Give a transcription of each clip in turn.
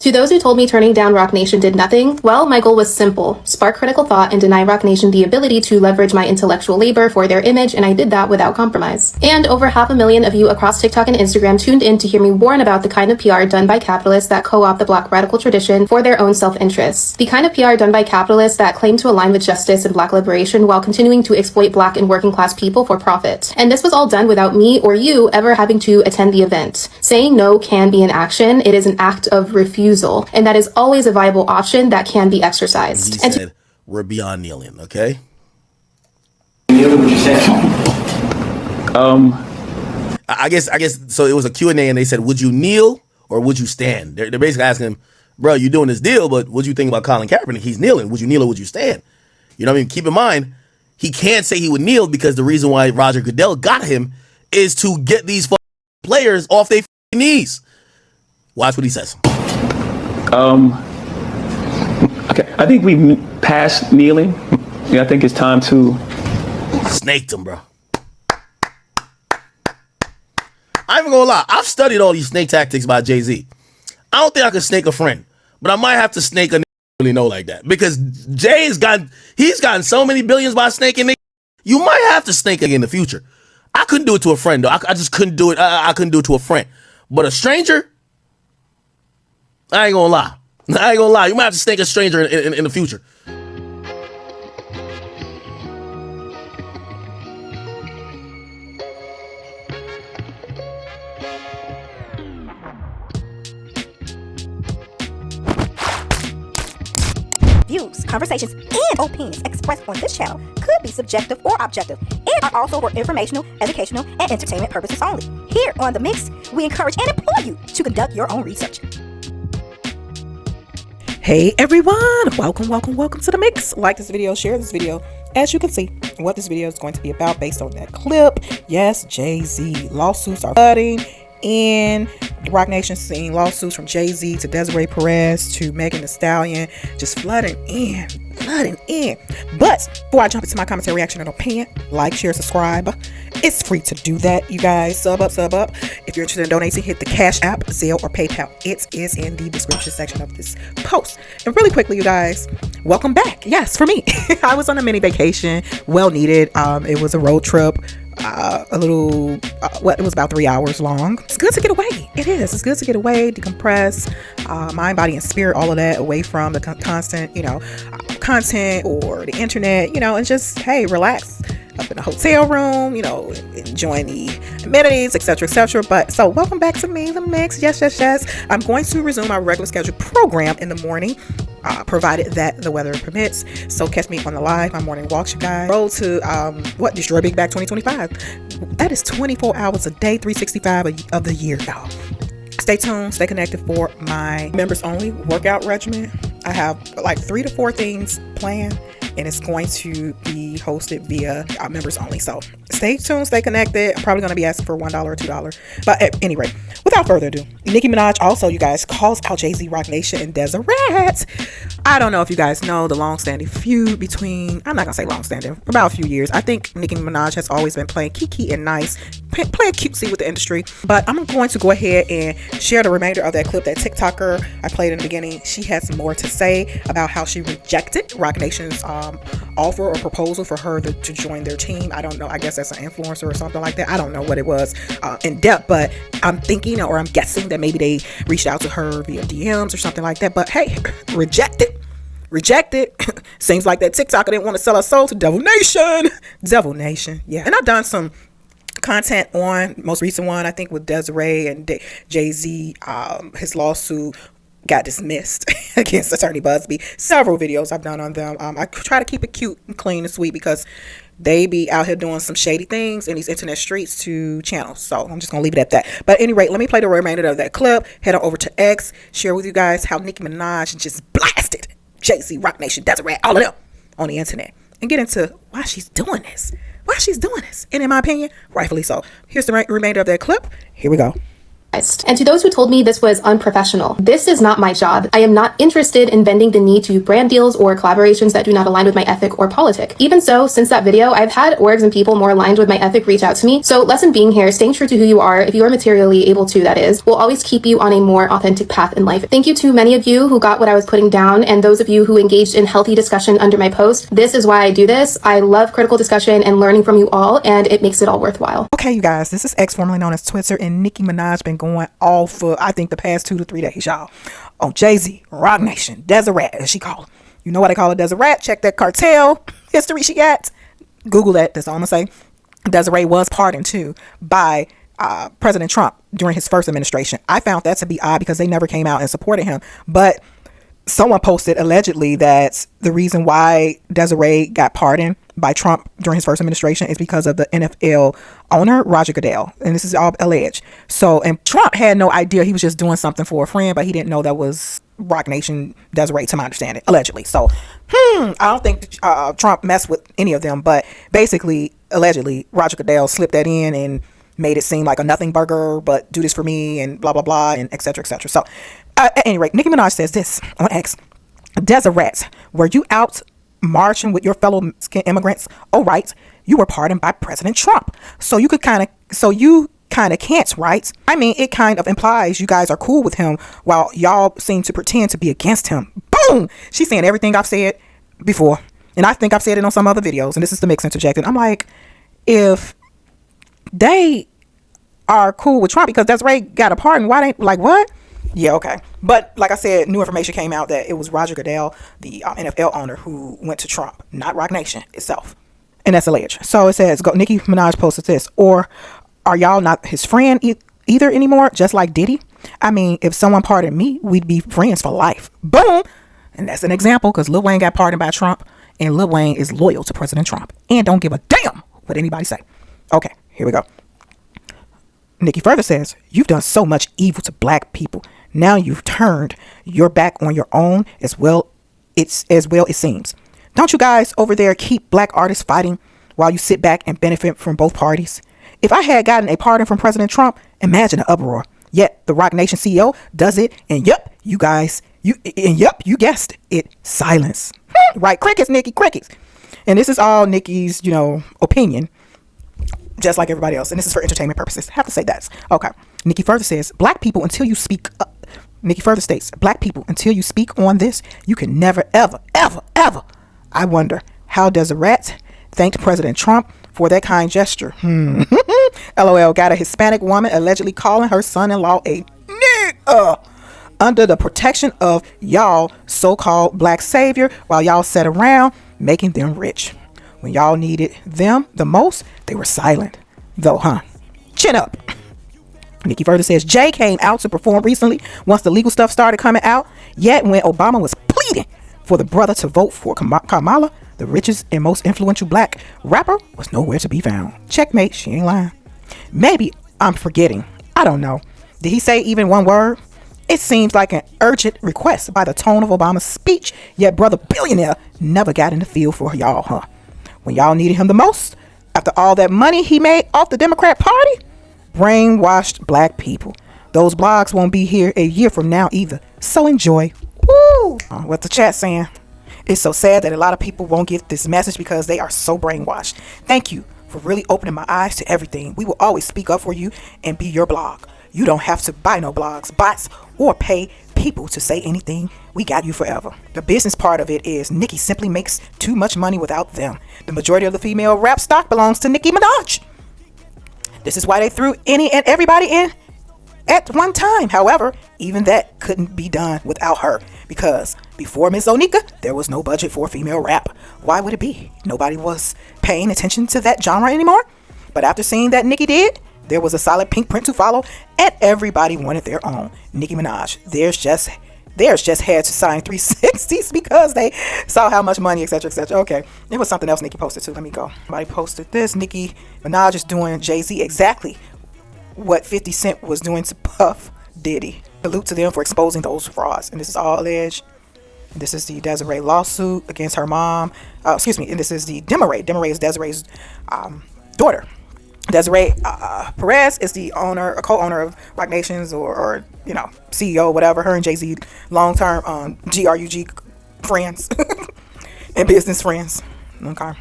To those who told me turning down Rocnation did nothing, well, my goal was simple: spark critical thought and deny Rocnation the ability to leverage my intellectual labor for their image, and I did that without compromise. And over 500,000 of you across TikTok and Instagram tuned in to hear me warn about the kind of PR done by capitalists that co-opt the Black radical tradition for their own self-interests. The kind of PR done by capitalists that claim to align with justice and Black liberation while continuing to exploit Black and working class people for profit. And this was all done without me or you ever having to attend the event. Saying no can be an action. It is an act of refusal. And that is always a viable option that can be exercised. He said, we're beyond kneeling, okay? Kneeling, what you said? I guess, so it was a Q&A and they said, would you kneel or would you stand? They're basically asking him, bro, you're doing this deal, but what do you think about Colin Kaepernick? He's kneeling. Would you kneel or would you stand? You know what I mean? Keep in mind, he can't say he would kneel because the reason why Roger Goodell got him is to get these players off their knees. Watch what he says. Okay, I think we passed kneeling. Yeah, I think it's time to snaked him, bro. I ain't even gonna lie. I've studied all these snake tactics by JayZ. I don't think I could snake a friend, but I might have to snake a nigga I really know like that, because he's gotten so many billions by snaking nigga. You might have to snake in the future. I couldn't do it to a friend though. I just couldn't do it. I couldn't do it to a friend, but a stranger, I ain't gonna lie. You might have to snake a stranger in the future. Views, conversations, and opinions expressed on this channel could be subjective or objective and are also for informational, educational, and entertainment purposes only. Here on The Mix, we encourage and implore you to conduct your own research. Hey everyone, welcome to The Mix. Like this video, share this video. As you can see, what this video is going to be about based on that clip. Yes, JayZ. Lawsuits are flooding in the Rocnation scene. Lawsuits from JayZ to Desiree Perez to Megan Thee Stallion, just flooding in. But before I jump into my commentary, reaction, and opinion, like, share, subscribe. It's free to do that, you guys. Sub up. If you're interested in donating, hit the Cash App, Zelle, or PayPal. It is in the description section of this post. And really quickly, you guys, welcome back. Yes, for me. I was on a mini vacation, well needed. It was a road trip. It was about 3 hours long. It's good to get away. It is. It's good to get away, decompress, mind, body, and spirit, all of that, away from the constant, content or the internet, and just, hey, relax up in a hotel room, enjoying the amenities, etc. But so welcome back to me, The Mix. Yes. I'm going to resume my regular scheduled program in the morning, provided that the weather permits. So catch me on the live, my morning walks, you guys. Roll to Destroy Big Back 2025. That is 24 hours a day, 365 of the year, y'all. Stay tuned, stay connected for my members only workout regimen. I have like 3 to 4 things planned, and it's going to be hosted via members only. So stay tuned, stay connected. I'm probably going to be asking for $1 or $2. But at any rate, without further ado, Nicki Minaj also, you guys, calls out JayZ, Rocnation, and Desiree. I don't know if you guys know the long-standing feud between, I'm not going to say long-standing, about a few years. I think Nicki Minaj has always been playing kiki and nice, playing cutesy with the industry. But I'm going to go ahead and share the remainder of that clip, that Ticktocker I played in the beginning. She has more to say about how she rejected Rocnation's offer or proposal for her to join their team. I don't know. I guess that's an influencer or something like that. I don't know what it was in depth, but I'm thinking, or I'm guessing, that maybe they reached out to her via DMs or something like that. But hey, rejected. Seems like that TikToker didn't want to sell her soul to Devil Nation. Yeah. And I've done some content on, most recent one, I think, with Desiree and JayZ. His lawsuit got dismissed against Attorney Busby. Several videos I've done on them. I try to keep it cute and clean and sweet, because they be out here doing some shady things in these internet streets to channels. So I'm just gonna leave it at that. But at any rate, let me play the remainder of that clip. Head on over to X, share with you guys how Nicki Minaj just blasted JayZ, Rocnation, Desiree, all of them on the internet, and get into why she's doing this. And in my opinion, rightfully so. Here's the remainder of that clip. Here we go. And to those who told me this was unprofessional, this is not my job. I am not interested in bending the knee to brand deals or collaborations that do not align with my ethic or politic. Even so, since that video, I've had orgs and people more aligned with my ethic reach out to me. So lesson being here, staying true to who you are, if you are materially able to, that is, will always keep you on a more authentic path in life. Thank you to many of you who got what I was putting down, and those of you who engaged in healthy discussion under my post. This is why I do this. I love critical discussion and learning from you all, and it makes it all worthwhile. Okay, you guys, this is X, formerly known as Twitter, and Nicki Minaj been going all for, I think, the past 2 to 3 days, y'all, on JayZ, Rocnation, Desiree, as she called her. You know what I call her, Desiree? Check that cartel history she got. Google that. That's all I'm gonna say. Desiree was pardoned too by President Trump during his first administration. I found that to be odd because they never came out and supported him. But someone posted allegedly that the reason why Desiree got pardoned by Trump during his first administration is because of the NFL owner, Roger Goodell. And this is all alleged. So, and Trump had no idea. He was just doing something for a friend, but he didn't know that was Rocnation Desiree, to my understanding, allegedly. So, I don't think Trump messed with any of them, but basically, allegedly, Roger Goodell slipped that in and made it seem like a nothing burger, but do this for me and blah, blah, blah, and et cetera, et cetera. So, at any rate, Nicki Minaj says this on X. Desiree, were you out marching with your fellow Mexican immigrants? Oh, right. You were pardoned by President Trump. So you kind of can't, right? I mean, it kind of implies you guys are cool with him while y'all seem to pretend to be against him. Boom! She's saying everything I've said before. And I think I've said it on some other videos. And this is the mix interjected. I'm like, if they are cool with Trump because Desiree got a pardon, why they, like, what? Yeah, okay. But like I said, new information came out that it was Roger Goodell, the NFL owner, who went to Trump, not Rocnation itself. And that's alleged. So it says, Nicki Minaj posted this, or are y'all not his friend either anymore, just like Diddy? I mean, if someone pardoned me, we'd be friends for life. Boom! And that's an example because Lil Wayne got pardoned by Trump, and Lil Wayne is loyal to President Trump and don't give a damn what anybody say. Okay, here we go. Nicki further says, you've done so much evil to black people. Now you've turned your back on your own as well it seems. Don't you guys over there keep black artists fighting while you sit back and benefit from both parties? If I had gotten a pardon from President Trump, imagine the uproar. Yet the Rocnation CEO does it, and yep, you guessed it, silence. Right, crickets, Nicki, crickets. And this is all Nicki's, opinion, just like everybody else. And this is for entertainment purposes. I have to say that. Okay. Nicki further says, black people, until you speak up. Nicki further states, black people, until you speak on this, you can never, ever, ever, ever. I wonder how Desiree thanked President Trump for that kind gesture. LOL, got a Hispanic woman allegedly calling her son-in-law a nigga under the protection of y'all so-called black savior while y'all sat around making them rich. When y'all needed them the most, they were silent. Though, chin up. Nicki further says, Jay came out to perform recently once the legal stuff started coming out. Yet when Obama was pleading for the brother to vote for Kamala, the richest and most influential black rapper was nowhere to be found. Checkmate, she ain't lying. Maybe I'm forgetting. I don't know. Did he say even one word? It seems like an urgent request by the tone of Obama's speech, yet brother billionaire never got in the field for y'all, When y'all needed him the most, after all that money he made off the Democrat Party? Brainwashed black people. Those blogs won't be here a year from now either. So enjoy. Woo! What the chat saying? It's so sad that a lot of people won't get this message because they are so brainwashed. Thank you for really opening my eyes to everything. We will always speak up for you and be your blog. You don't have to buy no blogs, bots, or pay people to say anything. We got you forever. The business part of it is Nicki simply makes too much money without them. The majority of the female rap stock belongs to Nicki Minaj. This is why they threw any and everybody in at one time. However, even that couldn't be done without her because before Miss Onika, there was no budget for female rap. Why would it be? Nobody was paying attention to that genre anymore. But after seeing that Nicki did, there was a solid pink print to follow and everybody wanted their own. Nicki Minaj, theirs just had to sign 360s because they saw how much money, etc., etc. Okay, it was something else Nicki posted too. Let me go. Somebody posted this. Nicki Minaj is doing JayZ exactly what 50 Cent was doing to Puff Diddy. Salute to them for exposing those frauds. And this is all alleged. This is the Desiree lawsuit against her mom. And this is the Desiree. Desiree is Desiree's daughter. Desiree Perez is the owner, a co-owner of Rocnations, or CEO, whatever. Her and JayZ long-term GRUG friends and business friends. Okay.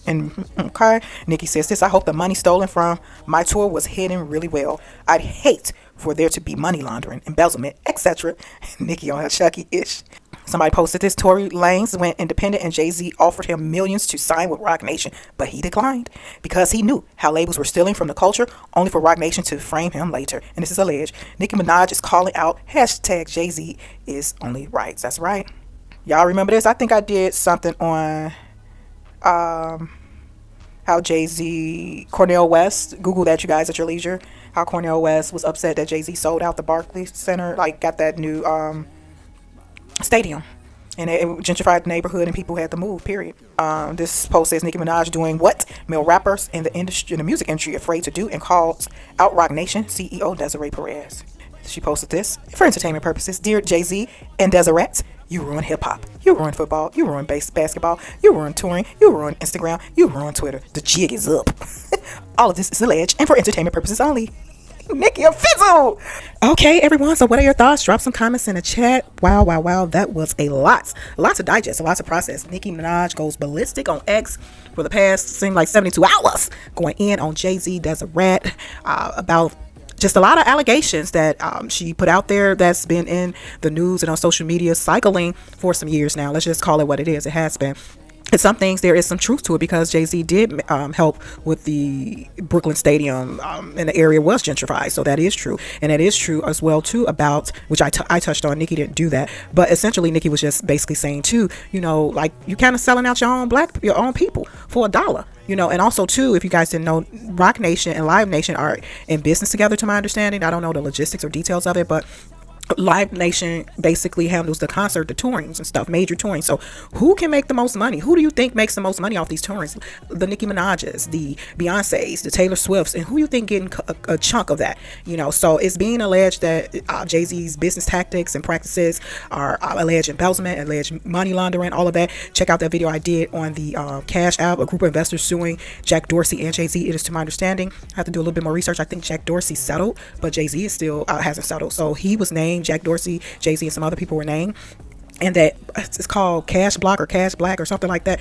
And okay, Nicki says this: I hope the money stolen from my tour was hidden really well. I'd hate for there to be money laundering, embezzlement, etc. Nicki on her Chucky-ish. Somebody posted this: Tory Lanez went independent and JayZ offered him millions to sign with Rocnation, but he declined because he knew how labels were stealing from the culture, only for Rocnation to frame him later. And this is alleged. Nicki Minaj is calling out hashtag JayZ is only right. That's right. Y'all remember this? I think I did something on how JayZ, Cornel West, Google that, you guys, at your leisure, how Cornel West was upset that JayZ sold out the Barclays Center, like got that new stadium, and it gentrified the neighborhood and people had to move, period. This post says Nicki Minaj doing what male rappers in the industry, in the music industry, afraid to do, and calls out Rocnation CEO Desiree Perez. She posted this for entertainment purposes. Dear JayZ and Desiree, you ruin hip-hop, you ruin football, you ruin basketball, you ruin touring, you ruin Instagram, you ruin Twitter. The jig is up. All of this is alleged and for entertainment purposes only. Nicki a fizzle. Okay, everyone, so what are your thoughts? Drop some comments in the chat. Wow, that was a lot to digest, a lot to process. Nicki Minaj goes ballistic on X for the past, seemed like 72 hours, going in on JayZ, Desiree, about just a lot of allegations that she put out there that's been in the news and on social media cycling for some years now. Let's just call it what it is. It has been. And some things, there is some truth to it, because JayZ did help with the Brooklyn Stadium, and the area was gentrified. So that is true. And it is true as well, too, about, which I touched on. Nicki didn't do that. But essentially, Nicki was just basically saying, too, like, you kind of selling out your own people for $1. And also, too, if you guys didn't know, Rocnation and Live Nation are in business together, to my understanding. I don't know the logistics or details of it, but Live Nation basically handles the concert, the tourings and stuff, major touring. So who can make the most money? Who do you think makes the most money off these tourings? The Nicki Minaj's, the Beyonce's, the Taylor Swift's, and who you think getting a chunk of that? So it's being alleged that JayZ's business tactics and practices are alleged embezzlement, alleged money laundering, all of that. Check out that video I did on the Cash App, a group of investors suing Jack Dorsey and JayZ. It is, to my understanding, I have to do a little bit more research. I think Jack Dorsey settled, but JayZ is still hasn't settled. So he was named, Jack Dorsey, JayZ, and some other people were named, and that it's called Cash Block or Cash Black or something like that,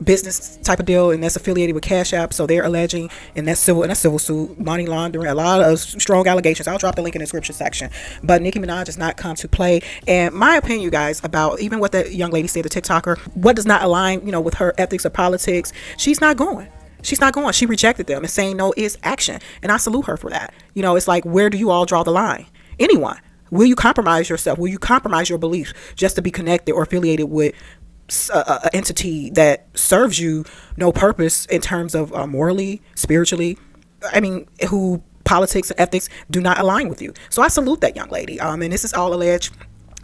business type of deal, and that's affiliated with Cash App. So they're alleging in that civil suit, money laundering, a lot of strong allegations. I'll drop the link in the description section. But Nicki Minaj has not come to play, and my opinion, you guys, about even what that young lady said, the TikToker, what does not align, with her ethics or politics, she's not going. She rejected them, and saying no is action, and I salute her for that. It's like, where do you all draw the line? Anyone? Will you compromise yourself? Will you compromise your beliefs just to be connected or affiliated with an entity that serves you no purpose in terms of morally, spiritually? Who politics and ethics do not align with you. So I salute that young lady. And this is all alleged.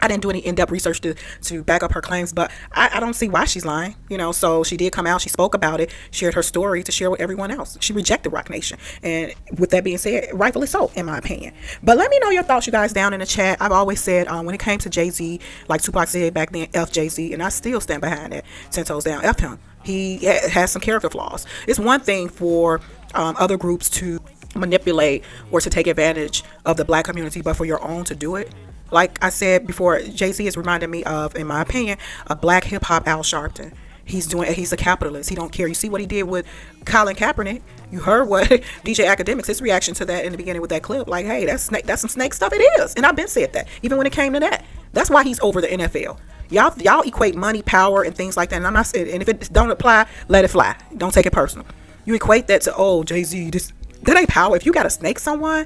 I didn't do any in-depth research to back up her claims, but I don't see why she's lying, so she did come out, she spoke about it, shared her story to share with everyone else. She rejected Rocnation, and with that being said, rightfully so, in my opinion. But let me know your thoughts, you guys, down in the chat. I've always said, when it came to JayZ, like Tupac said back then, F JayZ, and I still stand behind that, 10 toes down, F him. He has some character flaws. It's one thing for other groups to manipulate or to take advantage of the black community, but for your own to do it, like I said before, JayZ is reminding me of, in my opinion, a black hip-hop Al Sharpton. He's a capitalist. He don't care. You see what he did with Colin Kaepernick. You heard what DJ Academics, his reaction to that in the beginning with that clip. Like, hey, that's some snake stuff. It is. And I've been said that, even when it came to that. That's why he's over the NFL. Y'all equate money, power, and things like that. And I'm not saying, and if it don't apply, let it fly. Don't take it personal. You equate that to, JayZ, that ain't power. If you got to snake someone,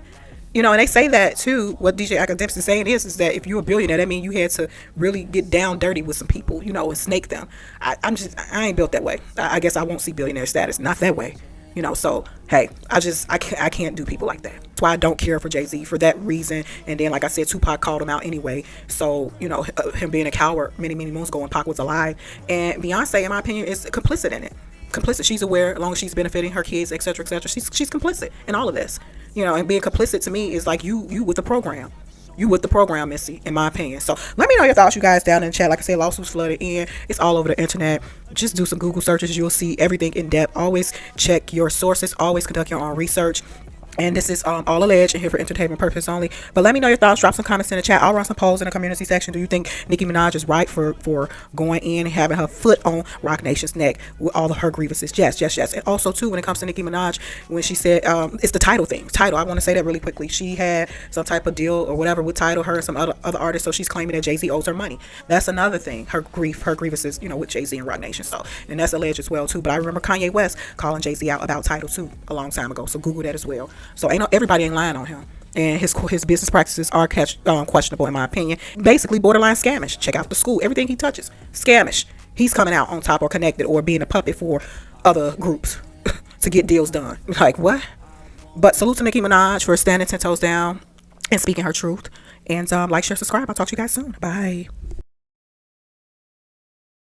and they say that too. What DJ Academics is saying is that if you're a billionaire, that means you had to really get down dirty with some people, and snake them. I ain't built that way. I guess I won't see billionaire status, not that way. So hey, I can't do people like that. That's why I don't care for JayZ for that reason. And then, like I said, Tupac called him out anyway. So him being a coward many moons ago when Pac was alive, and Beyonce, in my opinion, is complicit in it. Complicit. She's aware, as long as she's benefiting her kids, etc., etc. She's complicit in all of this. And being complicit to me is like you with the program. you with the program, Missy, in my opinion. So let me know your thoughts, you guys, down in the chat. Like I said, lawsuits flooded in. It's all over the internet. Just do some Google searches. You'll see everything in depth. Always check your sources. Always conduct your own research. And this is all alleged and here for entertainment purpose only. But let me know your thoughts. Drop some comments in the chat. I'll run some polls in the community section. Do you think Nicki Minaj is right for going in and having her foot on Rocnation's neck with all of her grievances? Yes. And also, too, when it comes to Nicki Minaj, when she said, it's the Tidal thing. Tidal, I want to say that really quickly. She had some type of deal or whatever with Tidal, her and some other artists. So she's claiming that JayZ owes her money. That's another thing. Her grievances, with JayZ and Rocnation. So, and that's alleged as well, too. But I remember Kanye West calling JayZ out about Tidal, too, a long time ago. So Google that as well. So everybody ain't lying on him, and his business practices are questionable in my opinion. Basically borderline scamish. Check out the school. Everything he touches, scamish. He's coming out on top or connected or being a puppet for other groups to get deals done. Like what? But salute to Nicki Minaj for standing 10 toes down and speaking her truth. And like, share, subscribe. I'll talk to you guys soon. Bye.